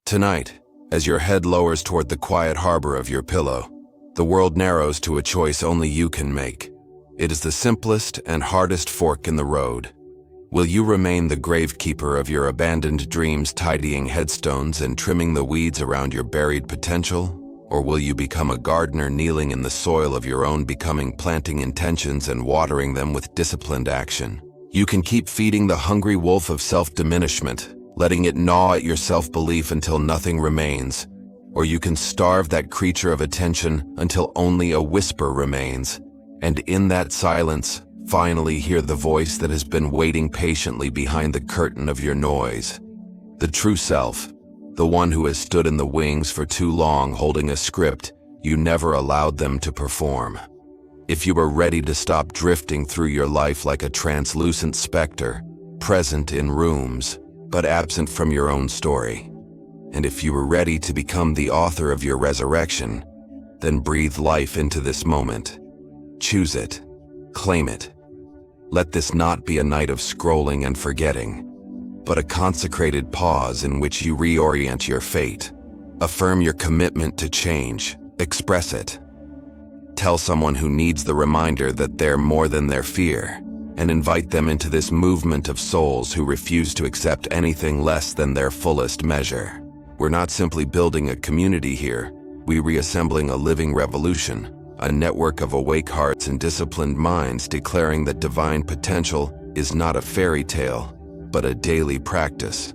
Tonight, as your head lowers toward the quiet harbor of your pillow, the world narrows to a choice only you can make. It is the simplest and hardest fork in the road. Will you remain the gravekeeper of your abandoned dreams, tidying headstones and trimming the weeds around your buried potential? Or will you become a gardener kneeling in the soil of your own becoming, planting intentions and watering them with disciplined action? You can keep feeding the hungry wolf of self-diminishment, letting it gnaw at your self-belief until nothing remains. Or you can starve that creature of attention until only a whisper remains. And in that silence, finally hear the voice that has been waiting patiently behind the curtain of your noise. The true self, the one who has stood in the wings for too long holding a script you never allowed them to perform. If you are ready to stop drifting through your life like a translucent specter, present in rooms, but absent from your own story. And if you are ready to become the author of your resurrection, then breathe life into this moment. Choose it. Claim it. Let this not be a night of scrolling and forgetting, but a consecrated pause in which you reorient your fate. Affirm your commitment to change. Express it. Tell someone who needs the reminder that they're more than their fear, and invite them into this movement of souls who refuse to accept anything less than their fullest measure. We're not simply building a community here, we're reassembling a living revolution, a network of awake hearts and disciplined minds declaring that divine potential is not a fairy tale, but a daily practice.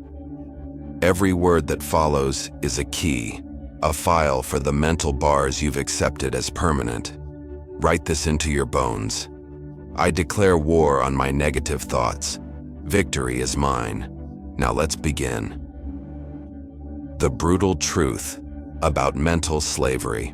Every word that follows is a key, a file for the mental bars you've accepted as permanent. Write this into your bones. I declare war on my negative thoughts. Victory is mine. Now let's begin. The brutal truth about mental slavery.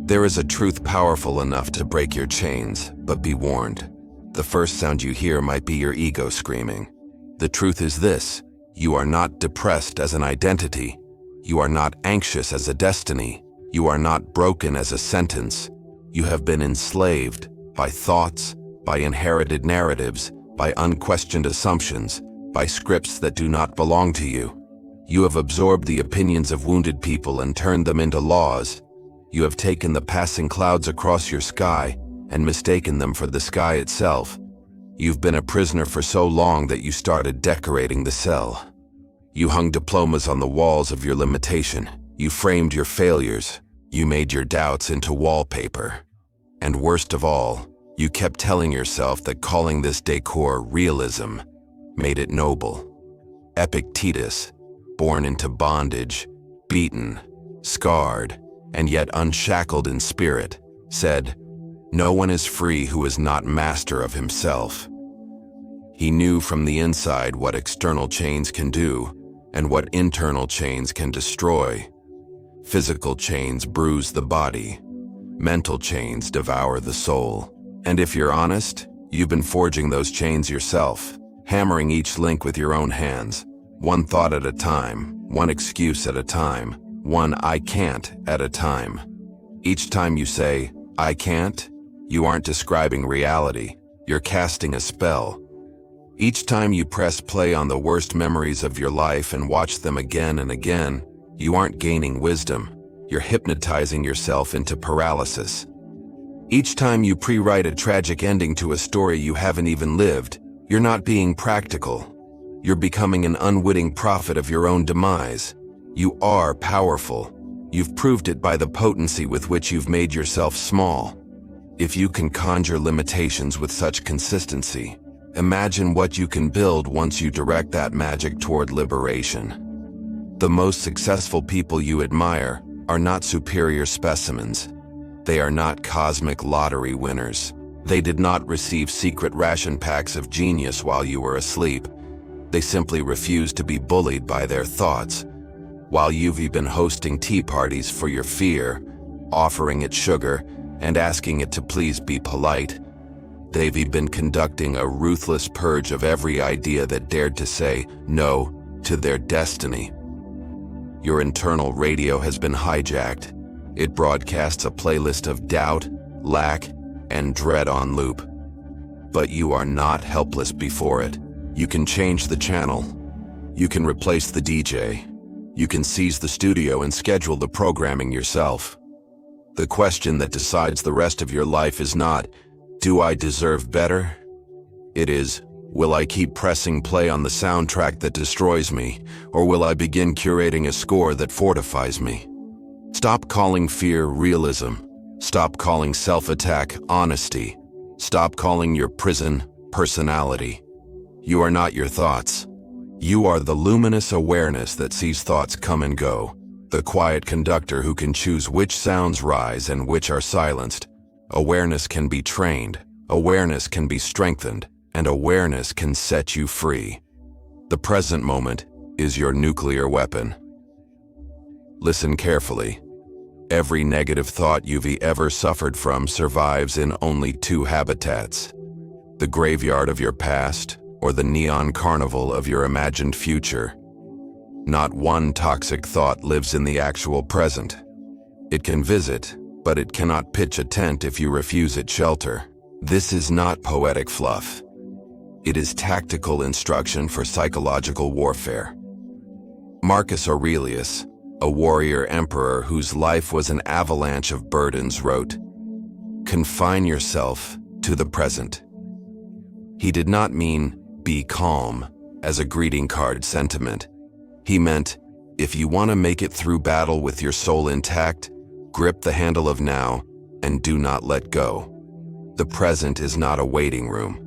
There is a truth powerful enough to break your chains, but be warned. The first sound you hear might be your ego screaming. The truth is this: you are not depressed as an identity. You are not anxious as a destiny. You are not broken as a sentence. You have been enslaved by thoughts, by inherited narratives, by unquestioned assumptions, by scripts that do not belong to you. You have absorbed the opinions of wounded people and turned them into laws. You have taken the passing clouds across your sky and mistaken them for the sky itself. You've been a prisoner for so long that you started decorating the cell. You hung diplomas on the walls of your limitation. You framed your failures. You made your doubts into wallpaper. And worst of all, you kept telling yourself that calling this decor realism made it noble. Epictetus, born into bondage, beaten, scarred, and yet unshackled in spirit, said, "No one is free who is not master of himself." He knew from the inside what external chains can do and what internal chains can destroy. Physical chains bruise the body. Mental chains devour the soul. And if you're honest, you've been forging those chains yourself, hammering each link with your own hands, one thought at a time, one excuse at a time, one "I can't" at a time. Each time you say, "I can't," you aren't describing reality, you're casting a spell. Each time you press play on the worst memories of your life and watch them again and again, you aren't gaining wisdom, you're hypnotizing yourself into paralysis. Each time you pre-write a tragic ending to a story you haven't even lived, you're not being practical. You're becoming an unwitting prophet of your own demise. You are powerful. You've proved it by the potency with which you've made yourself small. If you can conjure limitations with such consistency, imagine what you can build once you direct that magic toward liberation. The most successful people you admire are not superior specimens. They are not cosmic lottery winners. They did not receive secret ration packs of genius while you were asleep. They simply refused to be bullied by their thoughts. While you've been hosting tea parties for your fear, offering it sugar, and asking it to please be polite, they've been conducting a ruthless purge of every idea that dared to say no to their destiny. Your internal radio has been hijacked. It broadcasts a playlist of doubt, lack, and dread on loop. But you are not helpless before it. You can change the channel. You can replace the DJ. You can seize the studio and schedule the programming yourself. The question that decides the rest of your life is not, "Do I deserve better?" It is, "Will I keep pressing play on the soundtrack that destroys me, or will I begin curating a score that fortifies me?" Stop calling fear realism. Stop calling self-attack honesty. Stop calling your prison personality. You are not your thoughts. You are the luminous awareness that sees thoughts come and go, the quiet conductor who can choose which sounds rise and which are silenced. Awareness can be trained, awareness can be strengthened, and awareness can set you free. The present moment is your nuclear weapon. Listen carefully. Every negative thought you've ever suffered from survives in only two habitats: the graveyard of your past or the neon carnival of your imagined future. Not one toxic thought lives in the actual present. It can visit, but it cannot pitch a tent if you refuse it shelter. This is not poetic fluff. It is tactical instruction for psychological warfare. Marcus Aurelius, a warrior emperor whose life was an avalanche of burdens, wrote, "Confine yourself to the present." He did not mean "be calm" as a greeting card sentiment. He meant, if you want to make it through battle with your soul intact, grip the handle of now and do not let go. The present is not a waiting room.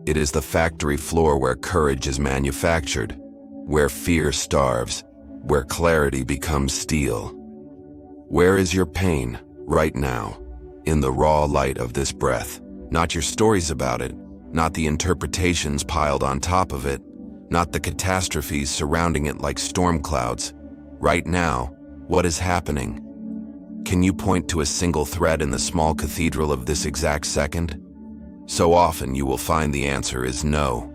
It is the factory floor where courage is manufactured, where fear starves, where clarity becomes steel. Where is your pain right now, in the raw light of this breath? Not your stories about it, not the interpretations piled on top of it, not the catastrophes surrounding it like storm clouds. Right now, what is happening? Can you point to a single thread in the small cathedral of this exact second? So often you will find the answer is no.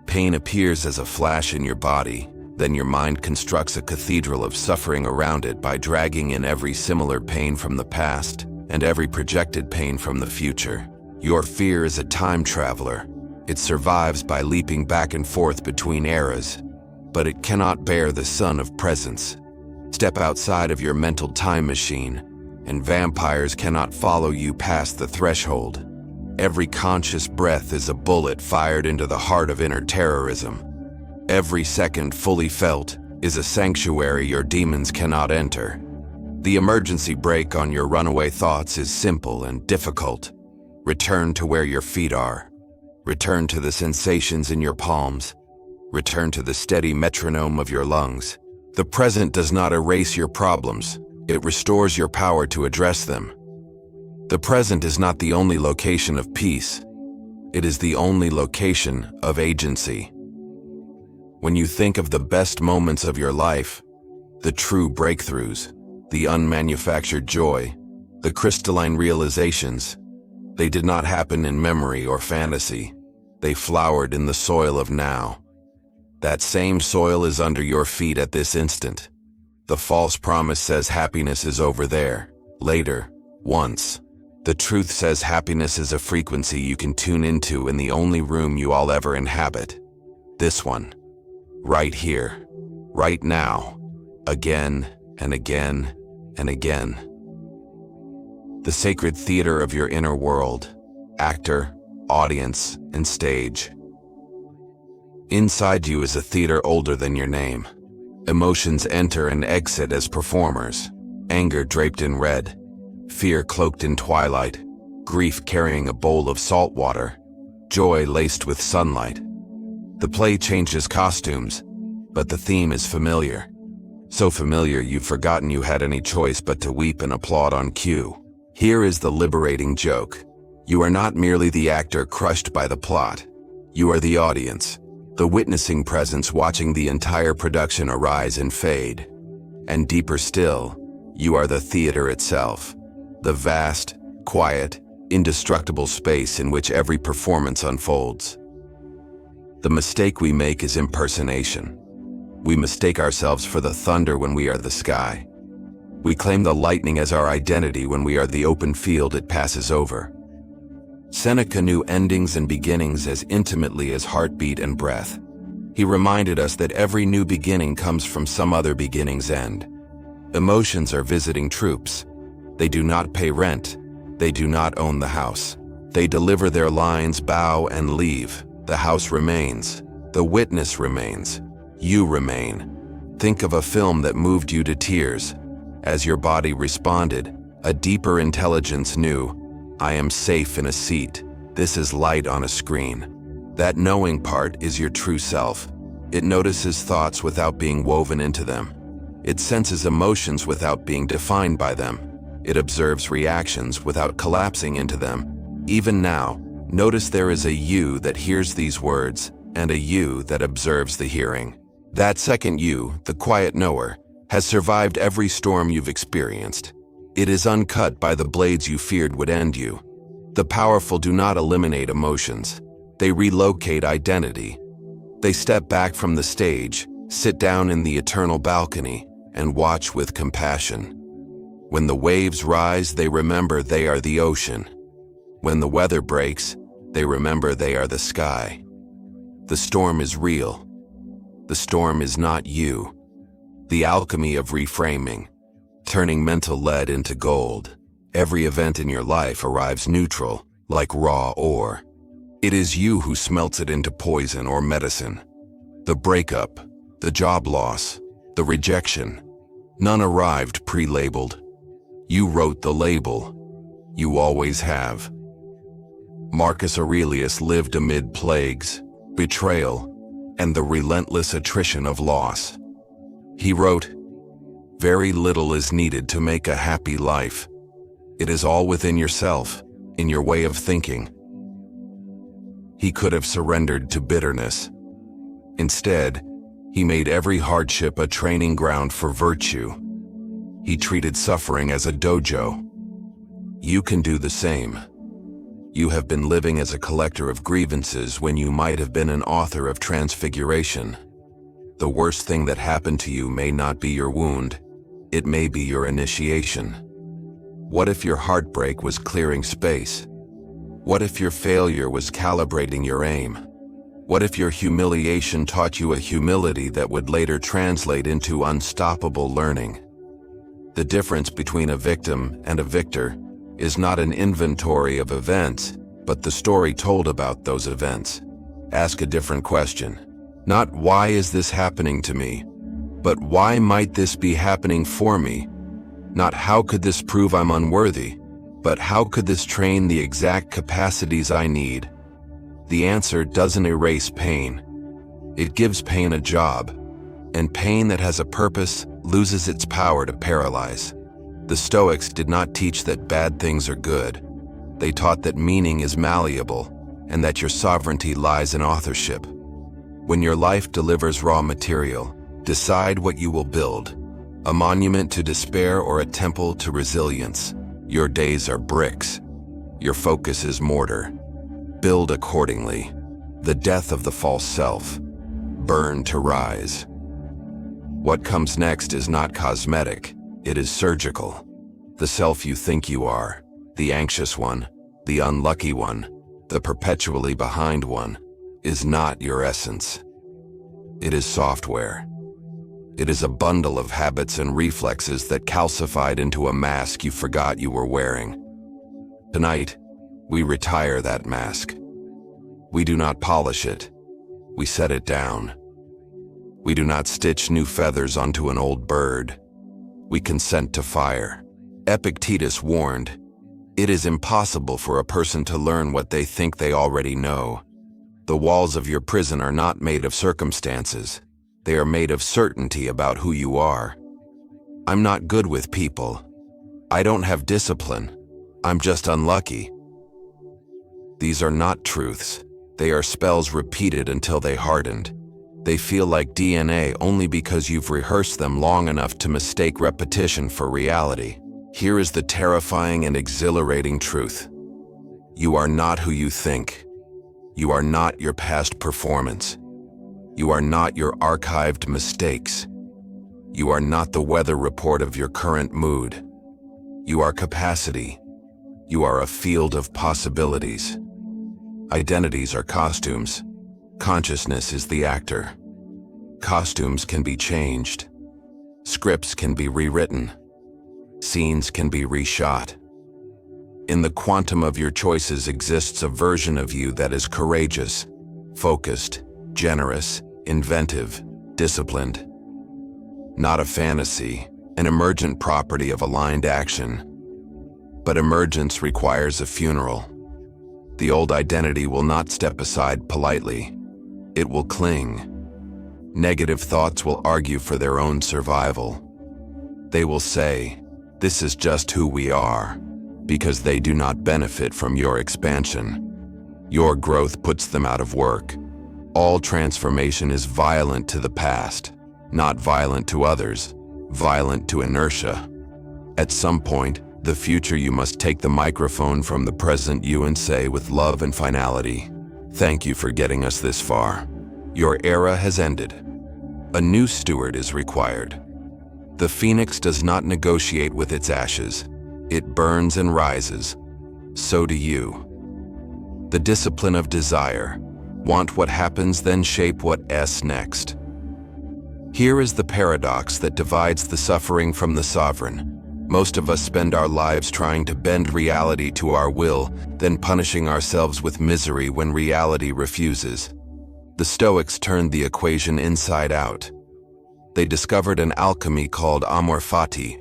Pain appears as a flash in your body, then your mind constructs a cathedral of suffering around it by dragging in every similar pain from the past and every projected pain from the future. Your fear is a time traveler. It survives by leaping back and forth between eras, but it cannot bear the sun of presence. Step outside of your mental time machine, and vampires cannot follow you past the threshold. Every conscious breath is a bullet fired into the heart of inner terrorism. Every second fully felt is a sanctuary your demons cannot enter. The emergency brake on your runaway thoughts is simple and difficult. Return to where your feet are. Return to the sensations in your palms. Return to the steady metronome of your lungs. The present does not erase your problems. It restores your power to address them. The present is not the only location of peace. It is the only location of agency. When you think of the best moments of your life, the true breakthroughs, the unmanufactured joy, the crystalline realizations, they did not happen in memory or fantasy. They flowered in the soil of now. That same soil is under your feet at this instant. The false promise says happiness is over there, later, once. The truth says happiness is a frequency you can tune into in the only room you all ever inhabit. This one. Right here. Right now. Again and again and again. The sacred theater of your inner world. Actor, audience, and stage. Inside you is a theater older than your name. Emotions enter and exit as performers. Anger draped in red. Fear cloaked in twilight. Grief carrying a bowl of salt water. Joy laced with sunlight. The play changes costumes, but the theme is familiar. So familiar you've forgotten you had any choice but to weep and applaud on cue. Here is the liberating joke. You are not merely the actor crushed by the plot. You are the audience, the witnessing presence watching the entire production arise and fade. And deeper still, you are the theater itself, the vast, quiet, indestructible space in which every performance unfolds. The mistake we make is impersonation. We mistake ourselves for the thunder when we are the sky. We claim the lightning as our identity when we are the open field it passes over. Seneca knew endings and beginnings as intimately as heartbeat and breath. He reminded us that every new beginning comes from some other beginning's end. Emotions are visiting troops. They do not pay rent. They do not own the house. They deliver their lines, bow, and leave. The house remains. The witness remains. You remain. Think of a film that moved you to tears. As your body responded, a deeper intelligence knew, I am safe in a seat. This is light on a screen. That knowing part is your true self. It notices thoughts without being woven into them. It senses emotions without being defined by them. It observes reactions without collapsing into them. Even now, notice there is a you that hears these words and a you that observes the hearing. That second you, the quiet knower, has survived every storm you've experienced. It is uncut by the blades you feared would end you. The powerful do not eliminate emotions. They relocate identity. They step back from the stage, sit down in the eternal balcony, and watch with compassion. When the waves rise, they remember they are the ocean. When the weather breaks, they remember they are the sky. The storm is real. The storm is not you. The alchemy of reframing, turning mental lead into gold. Every event in your life arrives neutral, like raw ore. It is you who smelts it into poison or medicine. The breakup, the job loss, the rejection, none arrived pre-labeled. You wrote the label. You always have. Marcus Aurelius lived amid plagues, betrayal, and the relentless attrition of loss. He wrote, "Very little is needed to make a happy life. It is all within yourself, in your way of thinking." He could have surrendered to bitterness. Instead, he made every hardship a training ground for virtue. He treated suffering as a dojo. You can do the same. You have been living as a collector of grievances when you might have been an author of transfiguration. The worst thing that happened to you may not be your wound. It may be your initiation. What if your heartbreak was clearing space? What if your failure was calibrating your aim? What if your humiliation taught you a humility that would later translate into unstoppable learning? The difference between a victim and a victor is not an inventory of events, but the story told about those events. Ask a different question. Not why is this happening to me, but why might this be happening for me? Not how could this prove I'm unworthy, but how could this train the exact capacities I need? The answer doesn't erase pain. It gives pain a job, and pain that has a purpose loses its power to paralyze. The Stoics did not teach that bad things are good. They taught that meaning is malleable, and that your sovereignty lies in authorship. When your life delivers raw material, decide what you will build. A monument to despair or a temple to resilience. Your days are bricks. Your focus is mortar. Build accordingly. The death of the false self. Burn to rise. What comes next is not cosmetic. It is surgical. The self you think you are, the anxious one, the unlucky one, the perpetually behind one, is not your essence. It is software. It is a bundle of habits and reflexes that calcified into a mask you forgot you were wearing. Tonight, we retire that mask. We do not polish it. We set it down. We do not stitch new feathers onto an old bird. We consent to fire. Epictetus warned, "It is impossible for a person to learn what they think they already know." The walls of your prison are not made of circumstances. They are made of certainty about who you are. I'm not good with people. I don't have discipline. I'm just unlucky. These are not truths. They are spells repeated until they hardened. They feel like DNA only because you've rehearsed them long enough to mistake repetition for reality. Here is the terrifying and exhilarating truth. You are not who you think. You are not your past performance. You are not your archived mistakes. You are not the weather report of your current mood. You are capacity. You are a field of possibilities. Identities are costumes. Consciousness is the actor. Costumes can be changed. Scripts can be rewritten. Scenes can be reshot. In the quantum of your choices exists a version of you that is courageous, focused, generous, inventive, disciplined. Not a fantasy, an emergent property of aligned action. But emergence requires a funeral. The old identity will not step aside politely. It will cling. Negative thoughts will argue for their own survival. They will say, "This is just who we are," because they do not benefit from your expansion. Your growth puts them out of work. All transformation is violent to the past, not violent to others, violent to inertia. At some point, the future you must take the microphone from the present you and say with love and finality, "Thank you for getting us this far. Your era has ended. A new steward is required." The phoenix does not negotiate with its ashes. It burns and rises. So do you. The discipline of desire. Want what happens, then shape what's next. Here is the paradox that divides the suffering from the sovereign. Most of us spend our lives trying to bend reality to our will, then punishing ourselves with misery when reality refuses. The Stoics turned the equation inside out. They discovered an alchemy called amor fati,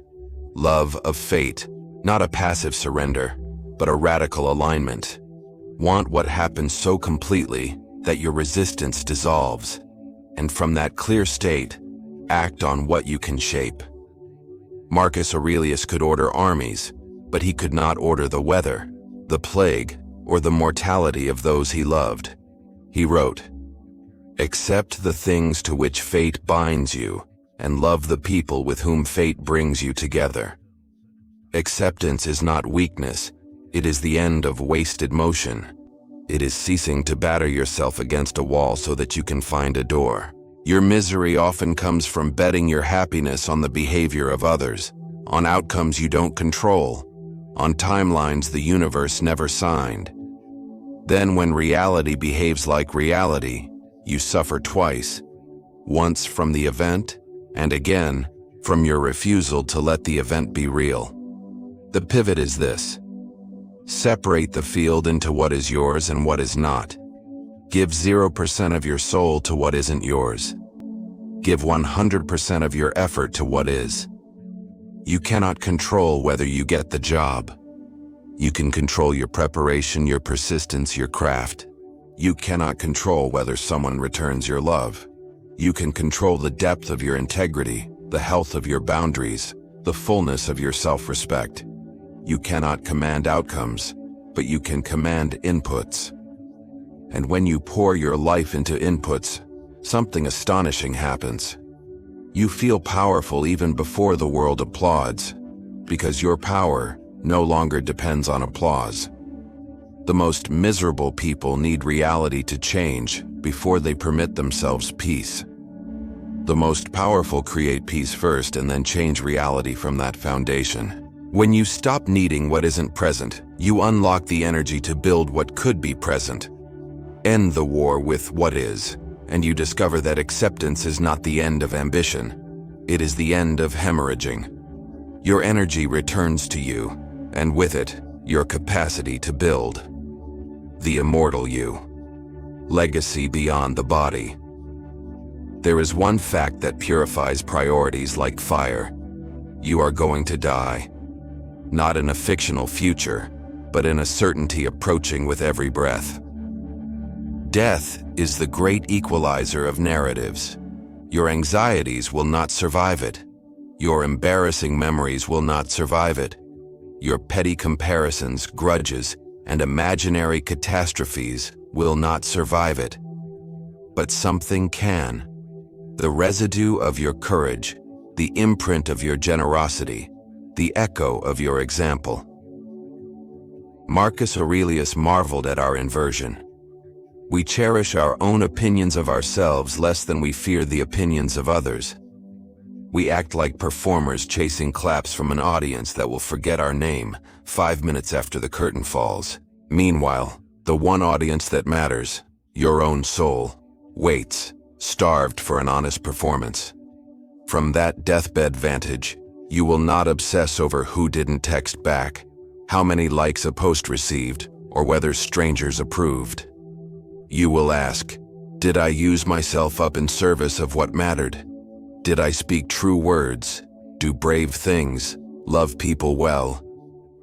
love of fate, not a passive surrender, but a radical alignment. Want what happens so completely that your resistance dissolves, and from that clear state, act on what you can shape. Marcus Aurelius could order armies, but he could not order the weather, the plague, or the mortality of those he loved. He wrote, "Accept the things to which fate binds you, and love the people with whom fate brings you together." Acceptance is not weakness, it is the end of wasted motion. It is ceasing to batter yourself against a wall so that you can find a door. Your misery often comes from betting your happiness on the behavior of others, on outcomes you don't control, on timelines the universe never signed. Then when reality behaves like reality, you suffer twice, once from the event, and again from your refusal to let the event be real. The pivot is this. Separate the field into what is yours and what is not. Give 0% of your soul to what isn't yours. Give 100% of your effort to what is. You cannot control whether you get the job. You can control your preparation, your persistence, your craft. You cannot control whether someone returns your love. You can control the depth of your integrity, the health of your boundaries, the fullness of your self-respect. You cannot command outcomes, but you can command inputs. And when you pour your life into inputs, something astonishing happens. You feel powerful even before the world applauds, because your power no longer depends on applause. The most miserable people need reality to change before they permit themselves peace. The most powerful create peace first and then change reality from that foundation. When you stop needing what isn't present, you unlock the energy to build what could be present. End the war with what is, and you discover that acceptance is not the end of ambition. It is the end of hemorrhaging. Your energy returns to you, and with it, your capacity to build. The immortal you. Legacy beyond the body. There is one fact that purifies priorities like fire. You are going to die. Not in a fictional future, but in a certainty approaching with every breath. Death is the great equalizer of narratives. Your anxieties will not survive it. Your embarrassing memories will not survive it. Your petty comparisons, grudges, and imaginary catastrophes will not survive it. But something can. The residue of your courage, the imprint of your generosity, the echo of your example. Marcus Aurelius marveled at our inversion. We cherish our own opinions of ourselves less than we fear the opinions of others. We act like performers chasing claps from an audience that will forget our name 5 minutes after the curtain falls. Meanwhile, the one audience that matters, your own soul, waits, starved for an honest performance. From that deathbed vantage, you will not obsess over who didn't text back, how many likes a post received, or whether strangers approved. You will ask, did I use myself up in service of what mattered? Did I speak true words, do brave things, love people well?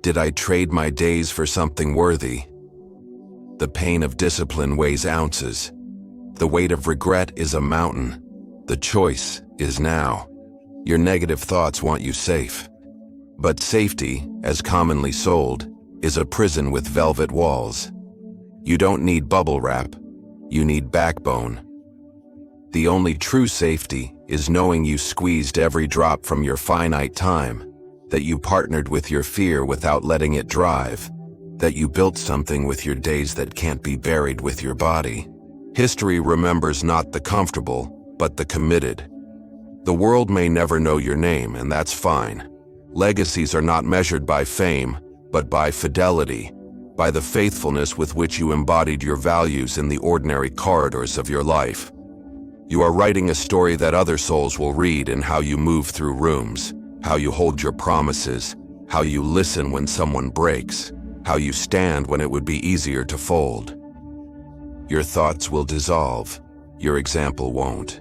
Did I trade my days for something worthy? The pain of discipline weighs ounces. The weight of regret is a mountain. The choice is now. Your negative thoughts want you safe. But safety, as commonly sold, is a prison with velvet walls. You don't need bubble wrap. You need backbone. The only true safety is knowing you squeezed every drop from your finite time, that you partnered with your fear without letting it drive, that you built something with your days that can't be buried with your body. History remembers not the comfortable, but the committed. The world may never know your name, and that's fine. Legacies are not measured by fame, but by fidelity, by the faithfulness with which you embodied your values in the ordinary corridors of your life. You are writing a story that other souls will read in how you move through rooms, how you hold your promises, how you listen when someone breaks, how you stand when it would be easier to fold. Your thoughts will dissolve, your example won't.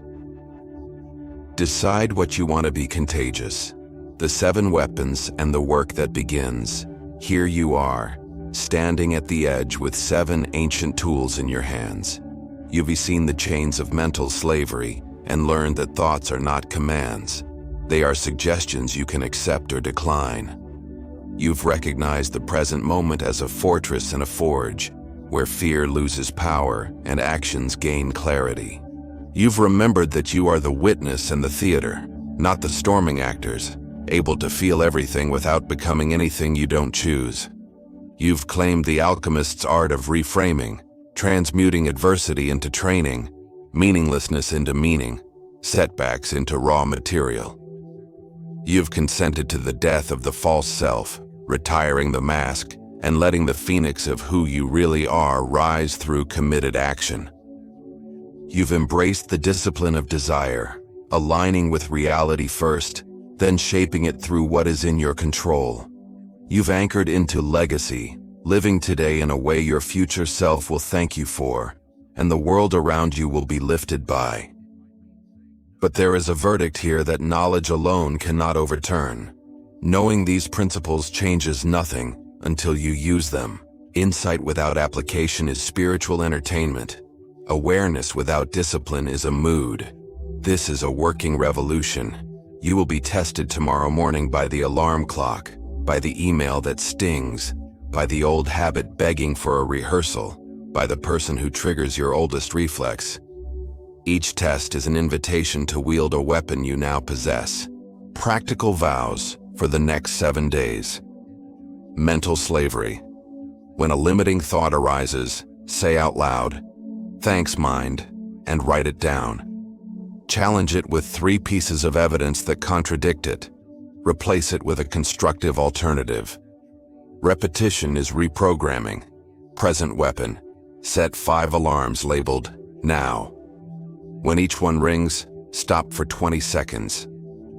Decide what you want to be contagious. The 7 weapons and the work that begins. Here you are, standing at the edge with 7 ancient tools in your hands. You've seen the chains of mental slavery and learned that thoughts are not commands. They are suggestions you can accept or decline. You've recognized the present moment as a fortress and a forge, where fear loses power and actions gain clarity. You've remembered that you are the witness in the theater, not the storming actors, able to feel everything without becoming anything you don't choose. You've claimed the alchemist's art of reframing, transmuting adversity into training, meaninglessness into meaning, setbacks into raw material. You've consented to the death of the false self, retiring the mask, and letting the phoenix of who you really are rise through committed action. You've embraced the discipline of desire, aligning with reality first, then shaping it through what is in your control. You've anchored into legacy, living today in a way your future self will thank you for, and the world around you will be lifted by. But there is a verdict here that knowledge alone cannot overturn. Knowing these principles changes nothing until you use them. Insight without application is spiritual entertainment. Awareness without discipline is a mood. This is a working revolution. You will be tested tomorrow morning by the alarm clock, by the email that stings, by the old habit begging for a rehearsal, by the person who triggers your oldest reflex. Each test is an invitation to wield a weapon you now possess. Practical vows for the next 7 days. Mental slavery. When a limiting thought arises, say out loud, "Thanks, mind," and write it down. Challenge it with 3 pieces of evidence that contradict it. Replace it with a constructive alternative. Repetition is reprogramming. Present weapon. Set 5 alarms labeled "Now." When each one rings, stop for 20 seconds.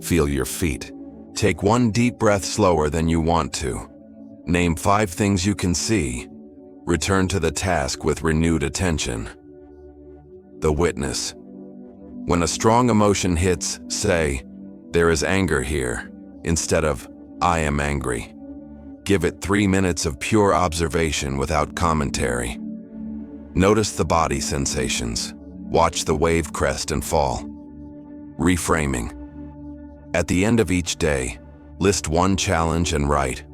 Feel your feet. Take 1 deep breath slower than you want to. Name 5 things you can see. Return to the task with renewed attention. The witness. When a strong emotion hits, say, "There is anger here," instead of, "I am angry." Give it 3 minutes of pure observation without commentary. Notice the body sensations. Watch the wave crest and fall. Reframing. At the end of each day, list 1 challenge and write,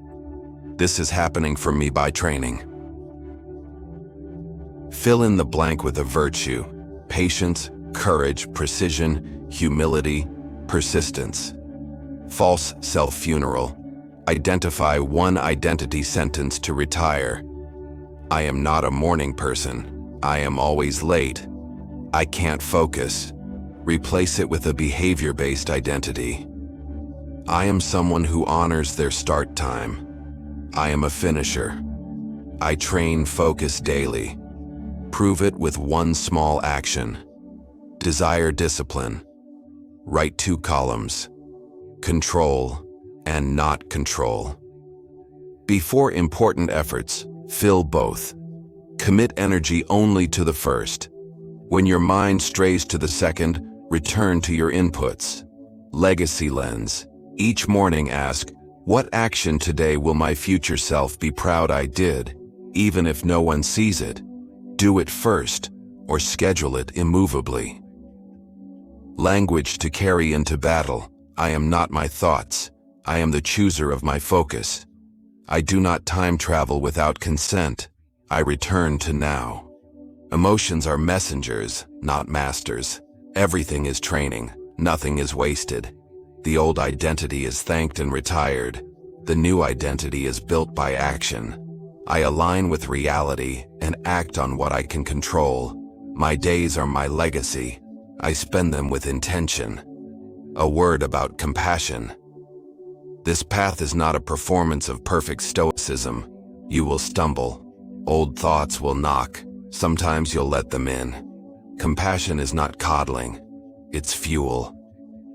"This is happening for me by training." Fill in the blank with a virtue: patience, courage, precision, humility, persistence. False self-funeral. Identify 1 identity sentence to retire. I am not a morning person. I am always late. I can't focus. Replace it with a behavior-based identity. I am someone who honors their start time. I am a finisher. I train focus daily. Prove it with 1 small action. Desire discipline. Write 2 columns. Control and not control. Before important efforts, fill both. Commit energy only to the first. When your mind strays to the second, return to your inputs. Legacy lens. Each morning ask, what action today will my future self be proud I did, even if no one sees it? Do it first, or schedule it immovably. Language to carry into battle. I am not my thoughts. I am the chooser of my focus. I do not time travel without consent. I return to now. Emotions are messengers, not masters. Everything is training. Nothing is wasted. The old identity is thanked and retired. The new identity is built by action. I align with reality and act on what I can control. My days are my legacy. I spend them with intention. A word about compassion. This path is not a performance of perfect stoicism. You will stumble. Old thoughts will knock. Sometimes you'll let them in. Compassion is not coddling. It's fuel.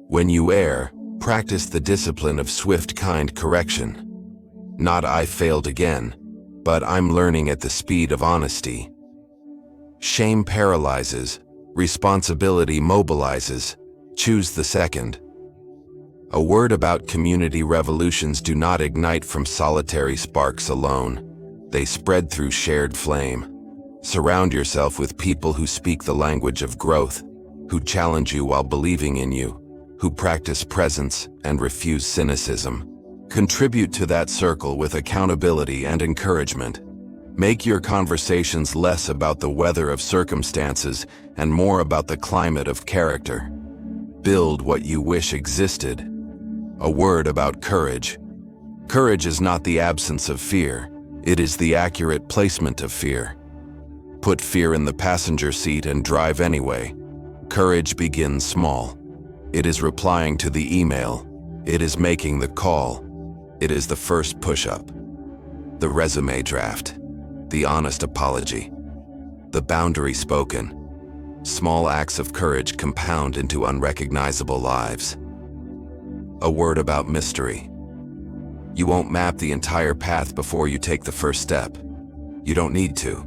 When you err, practice the discipline of swift, kind correction. Not I failed again, but I'm learning at the speed of honesty. Shame paralyzes. Responsibility mobilizes. Choose the second. A word about community revolutions do not ignite from solitary sparks alone. They spread through shared flame. Surround yourself with people who speak the language of growth, who challenge you while believing in you, who practice presence and refuse cynicism. Contribute to that circle with accountability and encouragement. Make your conversations less about the weather of circumstances and more about the climate of character. Build what you wish existed. A word about courage. Courage is not the absence of fear. It is the accurate placement of fear. Put fear in the passenger seat and drive anyway. Courage begins small. It is replying to the email. It is making the call. It is the first push-up. The resume draft. The honest apology. The boundary spoken. Small acts of courage compound into unrecognizable lives. A word about mystery. You won't map the entire path before you take the first step. You don't need to.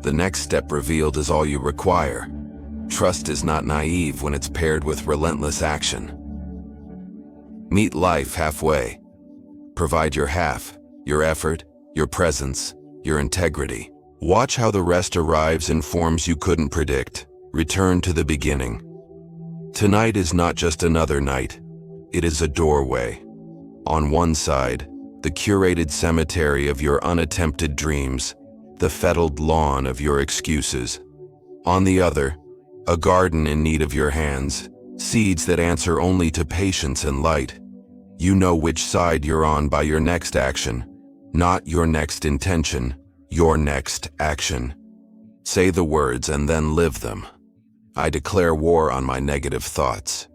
The next step revealed is all you require. Trust is not naive when it's paired with relentless action. Meet life halfway. Provide your half, your effort, your presence, your integrity. Watch how the rest arrives in forms you couldn't predict. Return to the beginning. Tonight is not just another night. It is a doorway. On one side, the curated cemetery of your unattempted dreams, the fettled lawn of your excuses. On the other, a garden in need of your hands, seeds that answer only to patience and light. You know which side you're on by your next action, not your next intention, your next action. Say the words and then live them. I declare war on my negative thoughts.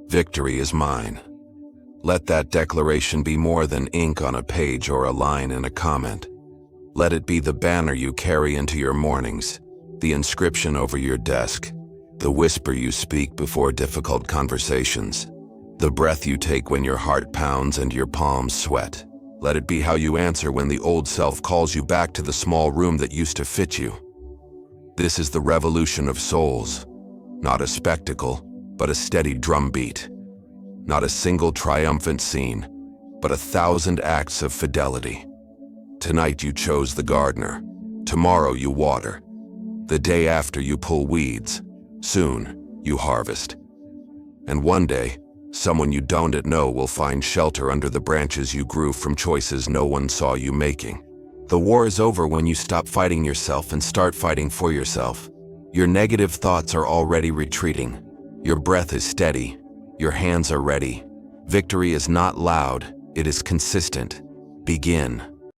Victory is mine. Let that declaration be more than ink on a page or a line in a comment. Let it be the banner you carry into your mornings, the inscription over your desk, the whisper you speak before difficult conversations, the breath you take when your heart pounds and your palms sweat. Let it be how you answer when the old self calls you back to the small room that used to fit you. This is the revolution of souls. Not a spectacle, but a steady drumbeat. Not a single triumphant scene, but 1,000 acts of fidelity. Tonight you chose the gardener. Tomorrow you water. The day after you pull weeds. Soon you harvest. And one day, someone you don't know will find shelter under the branches you grew from choices no one saw you making. The war is over when you stop fighting yourself and start fighting for yourself. Your negative thoughts are already retreating. Your breath is steady. Your hands are ready. Victory is not loud, it is consistent. Begin.